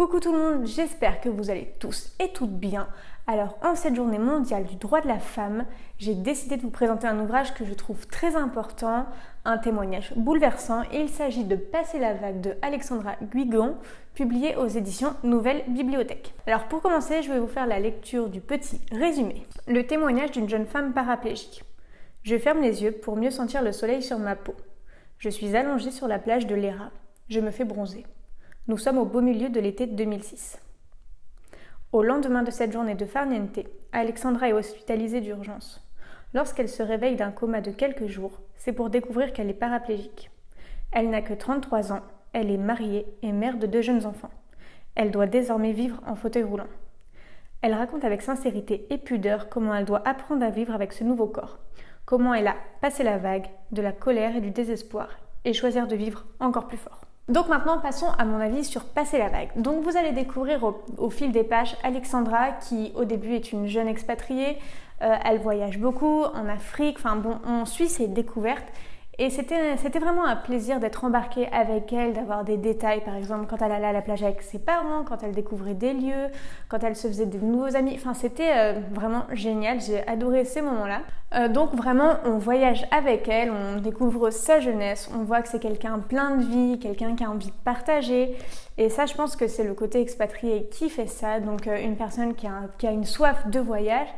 Coucou tout le monde, j'espère que vous allez tous et toutes bien. Alors en cette journée mondiale du droit de la femme, j'ai décidé de vous présenter un ouvrage que je trouve très important, un témoignage bouleversant. Il s'agit de Passer la vague de Alexandra Guigon, publié aux éditions Nouvelle Bibliothèque. Alors pour commencer, je vais vous faire la lecture du petit résumé. Le témoignage d'une jeune femme paraplégique. Je ferme les yeux pour mieux sentir le soleil sur ma peau. Je suis allongée sur la plage de Lera. Je me fais bronzer. Nous sommes au beau milieu de l'été 2006. Au lendemain de cette journée de farniente, Alexandra est hospitalisée d'urgence. Lorsqu'elle se réveille d'un coma de quelques jours, c'est pour découvrir qu'elle est paraplégique. Elle n'a que 33 ans, elle est mariée et mère de 2 jeunes enfants. Elle doit désormais vivre en fauteuil roulant. Elle raconte avec sincérité et pudeur comment elle doit apprendre à vivre avec ce nouveau corps, comment elle a passé la vague, de la colère et du désespoir, et choisir de vivre encore plus fort. Donc maintenant, passons à mon avis sur Passer la vague. Donc vous allez découvrir au fil des pages Alexandra qui au début est une jeune expatriée, elle voyage beaucoup en Afrique, on suit ses découvertes et c'était vraiment un plaisir d'être embarquée avec elle, d'avoir des détails, par exemple quand elle allait à la plage avec ses parents, quand elle découvrait des lieux, quand elle se faisait de nouveaux amis, c'était vraiment génial, j'ai adoré ces moments-là. Donc vraiment on voyage avec elle, on découvre sa jeunesse, on voit que c'est quelqu'un plein de vie, quelqu'un qui a envie de partager et ça je pense que c'est le côté expatrié qui fait ça, donc une personne qui a une soif de voyage.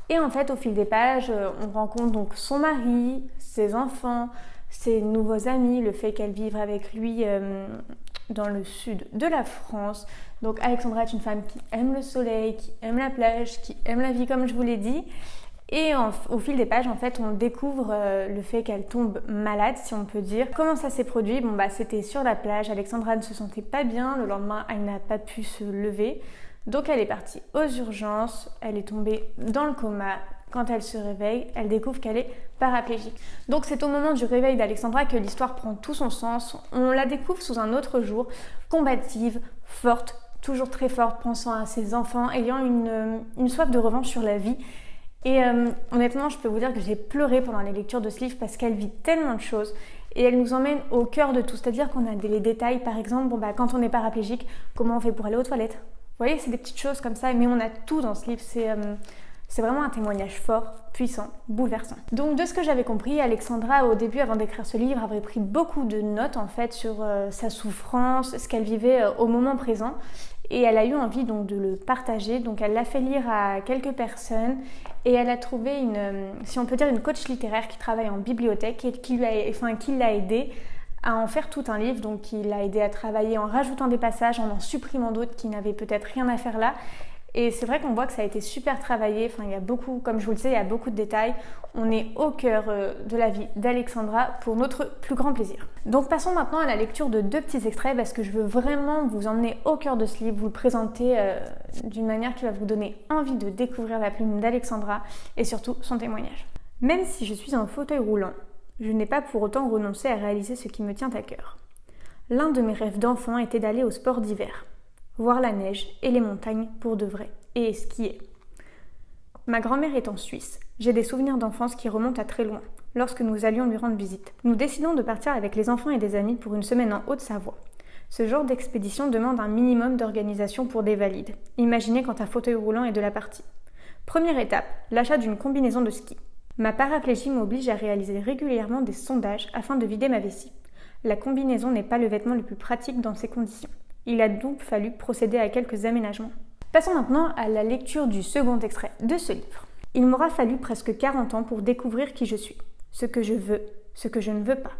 Et en fait, au fil des pages, on rencontre donc son mari, ses enfants, ses nouveaux amis, le fait qu'elle vive avec lui dans le sud de la France. Donc Alexandra est une femme qui aime le soleil, qui aime la plage, qui aime la vie comme je vous l'ai dit. Et au fil des pages, en fait, on découvre le fait qu'elle tombe malade, si on peut dire. Comment ça s'est produit ? C'était sur la plage. Alexandra ne se sentait pas bien. Le lendemain, elle n'a pas pu se lever. Donc elle est partie aux urgences, elle est tombée dans le coma. Quand elle se réveille, elle découvre qu'elle est paraplégique. Donc c'est au moment du réveil d'Alexandra que l'histoire prend tout son sens. On la découvre sous un autre jour, combative, forte, toujours très forte, pensant à ses enfants, ayant une soif de revanche sur la vie. Et honnêtement, je peux vous dire que j'ai pleuré pendant les lectures de ce livre parce qu'elle vit tellement de choses. Et elle nous emmène au cœur de tout, c'est-à-dire qu'on a les détails, par exemple, quand on est paraplégique, comment on fait pour aller aux toilettes ? Vous voyez, c'est des petites choses comme ça, mais on a tout dans ce livre. C'est vraiment un témoignage fort, puissant, bouleversant. Donc de ce que j'avais compris, Alexandra, au début, avant d'écrire ce livre, avait pris beaucoup de notes en fait sur sa souffrance, ce qu'elle vivait au moment présent. Et elle a eu envie donc de le partager. Donc elle l'a fait lire à quelques personnes et elle a trouvé si on peut dire, une coach littéraire qui travaille en bibliothèque et qui l'a aidée à en faire tout un livre, donc il l'a aidé à travailler en rajoutant des passages, en supprimant d'autres qui n'avaient peut-être rien à faire là. Et c'est vrai qu'on voit que ça a été super travaillé, il y a beaucoup, comme je vous le disais, il y a beaucoup de détails. On est au cœur de la vie d'Alexandra pour notre plus grand plaisir. Donc passons maintenant à la lecture de 2 petits extraits parce que je veux vraiment vous emmener au cœur de ce livre, vous le présenter d'une manière qui va vous donner envie de découvrir la plume d'Alexandra et surtout son témoignage. Même si je suis en fauteuil roulant, je n'ai pas pour autant renoncé à réaliser ce qui me tient à cœur. L'un de mes rêves d'enfant était d'aller au sport d'hiver, voir la neige et les montagnes pour de vrai, et skier. Ma grand-mère est en Suisse. J'ai des souvenirs d'enfance qui remontent à très loin, lorsque nous allions lui rendre visite. Nous décidons de partir avec les enfants et des amis pour une semaine en Haute-Savoie. Ce genre d'expédition demande un minimum d'organisation pour des valides. Imaginez quand un fauteuil roulant est de la partie. Première étape, l'achat d'une combinaison de ski. Ma paraplégie m'oblige à réaliser régulièrement des sondages afin de vider ma vessie. La combinaison n'est pas le vêtement le plus pratique dans ces conditions. Il a donc fallu procéder à quelques aménagements. Passons maintenant à la lecture du second extrait de ce livre. Il m'aura fallu presque 40 ans pour découvrir qui je suis, ce que je veux, ce que je ne veux pas,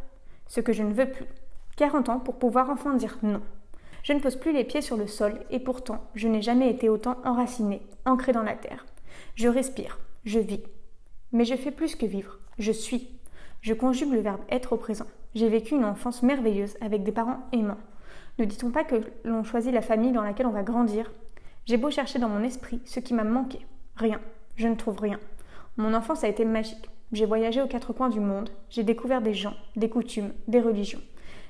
ce que je ne veux plus. 40 ans pour pouvoir enfin dire non. Je ne pose plus les pieds sur le sol et pourtant, je n'ai jamais été autant enracinée, ancrée dans la terre. Je respire, je vis. Mais je fais plus que vivre, je suis. Je conjugue le verbe être au présent. J'ai vécu une enfance merveilleuse avec des parents aimants. Ne dit-on pas que l'on choisit la famille dans laquelle on va grandir ? J'ai beau chercher dans mon esprit ce qui m'a manqué. Rien, je ne trouve rien. Mon enfance a été magique. J'ai voyagé aux 4 coins du monde, j'ai découvert des gens, des coutumes, des religions.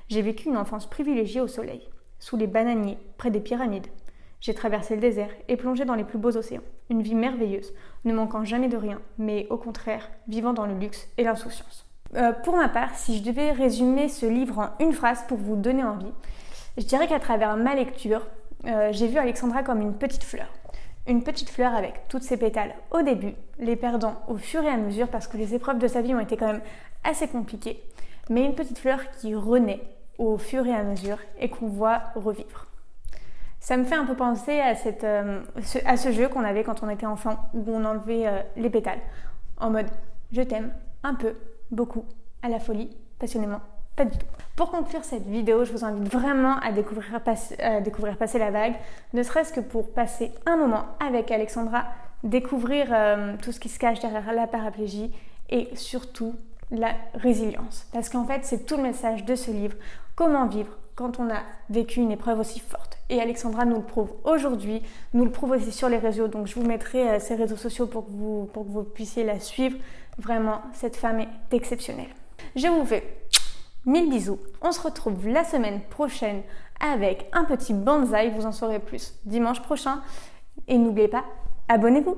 J'ai vécu une enfance privilégiée au soleil, sous les bananiers, près des pyramides. J'ai traversé le désert et plongé dans les plus beaux océans. Une vie merveilleuse, ne manquant jamais de rien, mais au contraire, vivant dans le luxe et l'insouciance. Pour ma part, si je devais résumer ce livre en une phrase pour vous donner envie, je dirais qu'à travers ma lecture, j'ai vu Alexandra comme une petite fleur. Une petite fleur avec toutes ses pétales au début, les perdant au fur et à mesure parce que les épreuves de sa vie ont été quand même assez compliquées, mais une petite fleur qui renaît au fur et à mesure et qu'on voit revivre. Ça me fait un peu penser à ce jeu qu'on avait quand on était enfant où on enlevait les pétales en mode je t'aime, un peu, beaucoup, à la folie, passionnément, pas du tout. Pour conclure cette vidéo, je vous invite vraiment à découvrir Passer la vague, ne serait-ce que pour passer un moment avec Alexandra, découvrir tout ce qui se cache derrière la paraplégie et surtout la résilience. Parce qu'en fait, c'est tout le message de ce livre, comment vivre quand on a vécu une épreuve aussi forte. Et Alexandra nous le prouve aujourd'hui, nous le prouve aussi sur les réseaux, donc je vous mettrai ses réseaux sociaux pour que vous puissiez la suivre. Vraiment, cette femme est exceptionnelle. Je vous fais 1000 bisous. On se retrouve la semaine prochaine avec un petit bonsaï, vous en saurez plus dimanche prochain. Et n'oubliez pas, abonnez-vous.